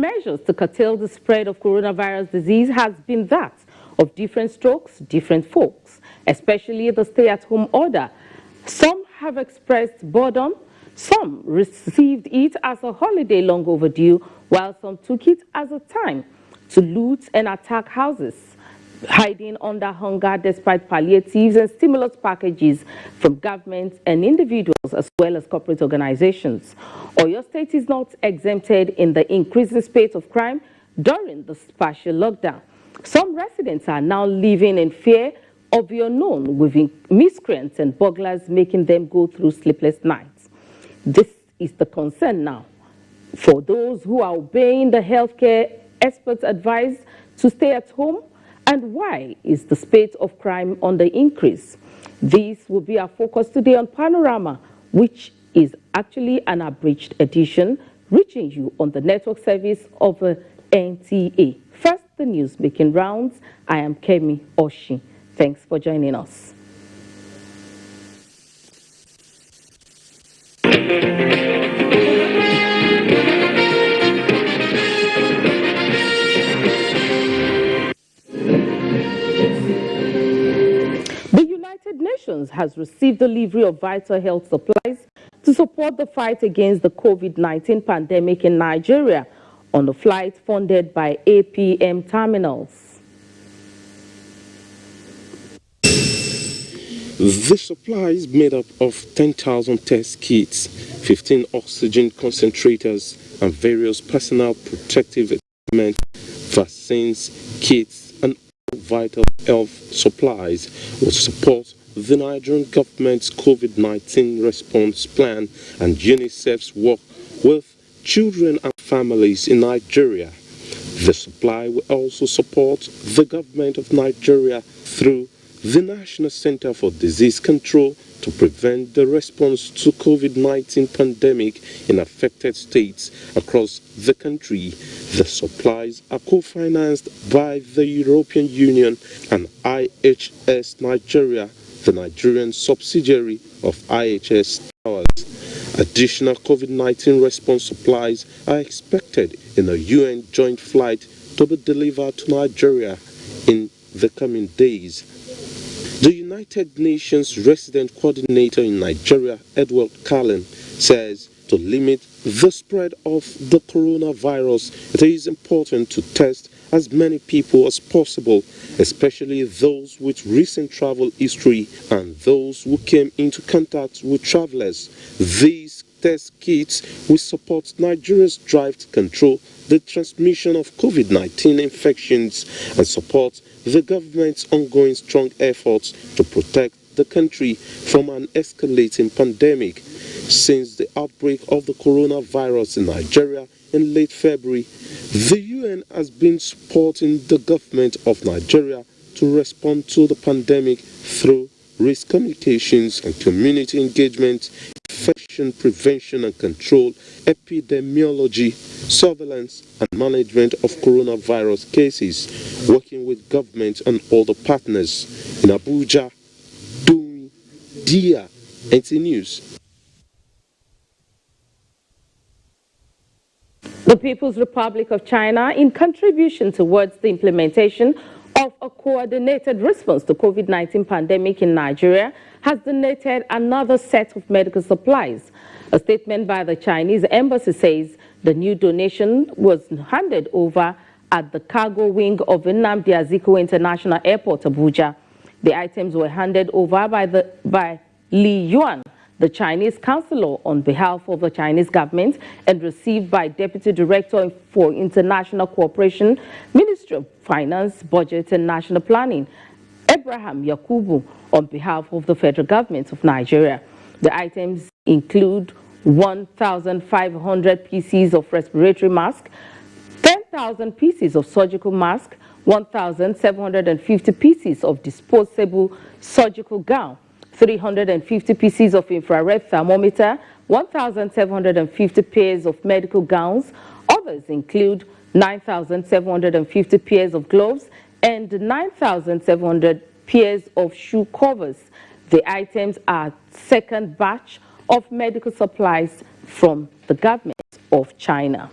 measures to curtail the spread of coronavirus disease has been that of different strokes, different folks, especially the stay-at-home order. Some have expressed boredom, some received it as a holiday long overdue, while some took it as a time to loot and attack houses, hiding under hunger despite palliatives and stimulus packages from governments and individuals as well as corporate organizations. Oyo State is not exempted in the increasing spate of crime during the partial lockdown. Some residents are now living in fear of the unknown, with miscreants and burglars making them go through sleepless nights. This is the concern now for those who are obeying the healthcare experts' advice to stay at home. And why is the spate of crime on the increase? This will be our focus today on Panorama, which is actually an abridged edition reaching you on the network service of NTA. First, the news making rounds. I am Kemi Oshi. Thanks for joining us. Has received delivery of vital health supplies to support the fight against the COVID-19 pandemic in Nigeria on a flight funded by APM Terminals. The supply is made up of 10,000 test kits, 15 oxygen concentrators, and various personal protective equipment, vaccines, kits, and vital health supplies will support the Nigerian government's COVID-19 response plan and UNICEF's work with children and families in Nigeria. The supply will also support the government of Nigeria through the National Center for Disease Control to prevent the response to COVID-19 pandemic in affected states across the country. The supplies are co-financed by the European Union and IHS Nigeria, the Nigerian subsidiary of IHS Towers. Additional COVID-19 response supplies are expected in a UN joint flight to be delivered to Nigeria in the coming days. The United Nations Resident Coordinator in Nigeria, Edward Cullen, says to limit the spread of the coronavirus, it is important to test as many people as possible, especially those with recent travel history and those who came into contact with travelers. These test kits will support Nigeria's drive to control the transmission of COVID-19 infections and support the government's ongoing strong efforts to protect the country from an escalating pandemic. Since the outbreak of the coronavirus in Nigeria in late February, the UN has been supporting the government of Nigeria to respond to the pandemic through risk communications and community engagement, infection prevention and control, epidemiology, surveillance and management of coronavirus cases, working with government and other partners. In Abuja, Dia, NT News. The People's Republic of China, in contribution towards the implementation of a coordinated response to COVID-19 pandemic in Nigeria, has donated another set of medical supplies. A statement by the Chinese embassy says the new donation was handed over at the cargo wing of Nnamdi Azikiwe International Airport, Abuja. The items were handed over by Li Yuan, the Chinese counselor, on behalf of the Chinese government, and received by Deputy Director for International Cooperation, Ministry of Finance, Budget and National Planning, Abraham Yakubu, on behalf of the federal government of Nigeria. The items include 1,500 pieces of respiratory mask, 10,000 pieces of surgical mask, 1,750 pieces of disposable surgical gown, 350 pieces of infrared thermometer, 1,750 pairs of medical gowns. Others include 9,750 pairs of gloves and 9,700 pairs of shoe covers. The items are second batch of medical supplies from the government of China.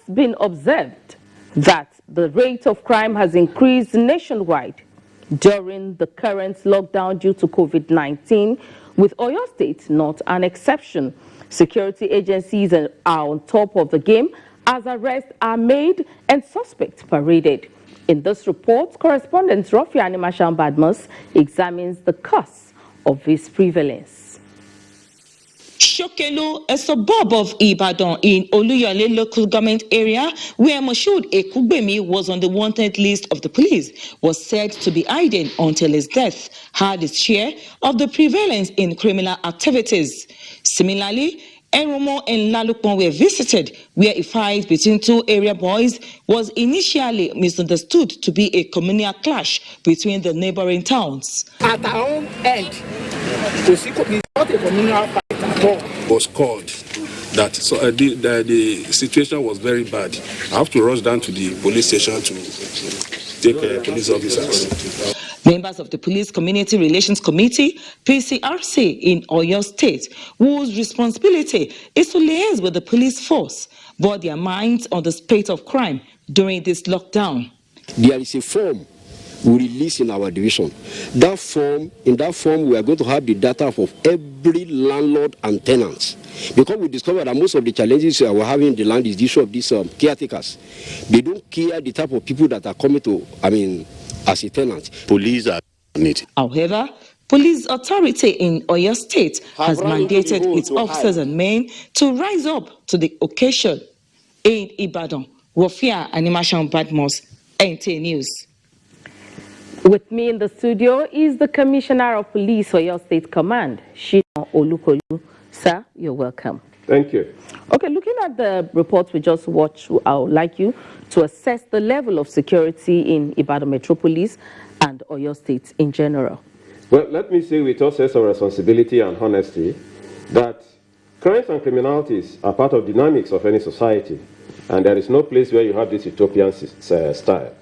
been observed that the rate of crime has increased nationwide during the current lockdown due to COVID-19, with Oyo State not an exception. Security agencies are on top of the game as arrests are made and suspects paraded. In this report, correspondent Rofia Animashan Badmus examines the cause of this prevalence. Shokelu, a suburb of Ibadan in Oluyole local government area, where Moshood Ekugbemi was on the wanted list of the police, was said to be hiding until his death, had its share of the prevalence in criminal activities. Similarly, Eromo and Lalukon were visited, where a fight between two area boys was initially misunderstood to be a communal clash between the neighboring towns. At our own end, it's not a communal fight at all. Was called that the situation was very bad. I have to rush down to the police station to take police officers. Members of the Police Community Relations Committee, PCRC, in Oyo State, whose responsibility is to liaise with the police force, brought their minds on the spate of crime during this lockdown. There is a form we release in our division. In that form, we are going to have the data of every landlord and tenants. Because we discovered that most of the challenges we're having in the land is the issue of these caretakers. They don't care the type of people that are coming to, as a tenant. Police are on it. However, police authority in Oyo State has mandated its officers and men to rise up to the occasion. In Ibadan, Rofia Animashan Badmos, NT News. With me in the studio is the Commissioner of Police for Oyo State Command, Shina Olukolu. Sir, you're welcome. Thank you. Okay, looking at the report we just watched, I would like you to assess the level of security in Ibadan Metropolis and Oyo State in general. Well, let me say with all sense of responsibility and honesty that crimes and criminalities are part of dynamics of any society, and there is no place where you have this utopian style.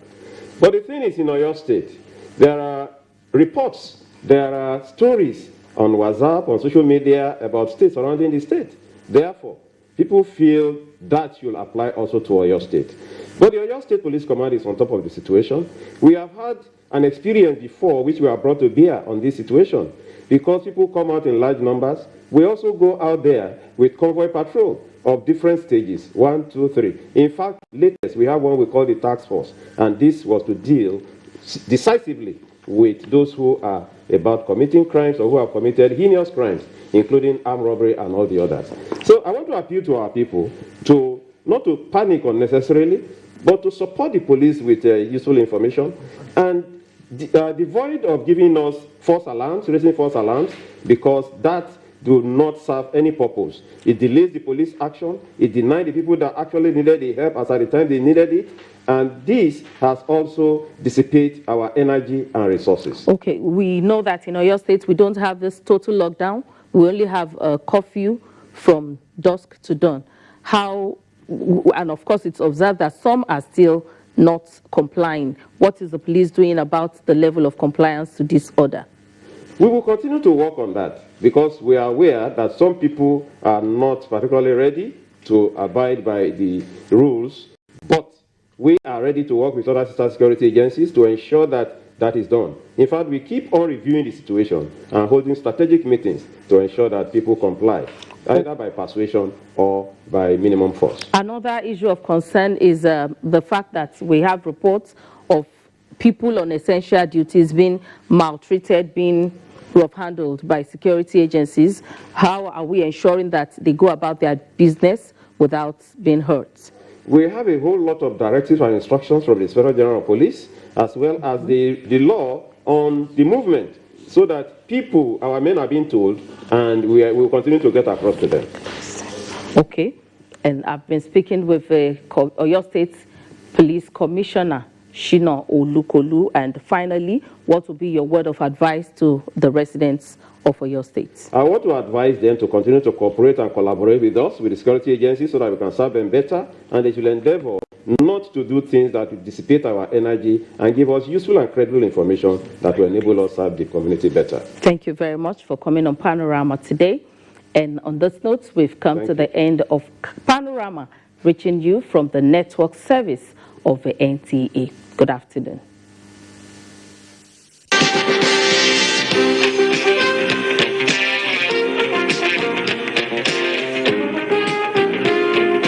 But the thing is, in Oyo State, there are reports, there are stories on WhatsApp, on social media about states surrounding the state. Therefore, people feel that should apply also to Oyo State. But the Oyo State Police Command is on top of the situation. We have had an experience before which we are brought to bear on this situation. Because people come out in large numbers, we also go out there with convoy patrol of different stages, 1, 2, 3. In fact, latest, we have one we call the task force, and this was to deal decisively with those who are about committing crimes or who have committed heinous crimes, including armed robbery and all the others. So I want to appeal to our people to not to panic unnecessarily, but to support the police with useful information and devoid of giving us false alarms, raising false alarms, because that do not serve any purpose. It delays the police action, it denies the people that actually needed the help as at the time they needed it, and this has also dissipated our energy and resources. Okay, we know that in Oyo State we don't have this total lockdown. We only have a curfew from dusk to dawn. And of course it's observed that some are still not complying. What is the police doing about the level of compliance to this order? We will continue to work on that because we are aware that some people are not particularly ready to abide by the rules, but we are ready to work with other sister security agencies to ensure that that is done. In fact, we keep on reviewing the situation and holding strategic meetings to ensure that people comply, either by persuasion or by minimum force. Another issue of concern is the fact that we have reports of people on essential duties being maltreated, being rough-handled by security agencies. How are we ensuring that they go about their business without being hurt? We have a whole lot of directives and instructions from the Inspector General of Police, as well as the law on the movement, so that people, our men are being told, and we will continue to get across to them. Okay, and I've been speaking with Oyo State Police Commissioner, Shina Olukolu, and finally, what will be your word of advice to the residents of Oyo State? I want to advise them to continue to cooperate and collaborate with us, with the security agencies, so that we can serve them better, and they should endeavor not to do things that will dissipate our energy and give us useful and credible information that will enable us to serve the community better. Thank you very much for coming on Panorama today. And on this note, we've come to the end of Panorama. reaching you from the network service of the NTA. Good afternoon.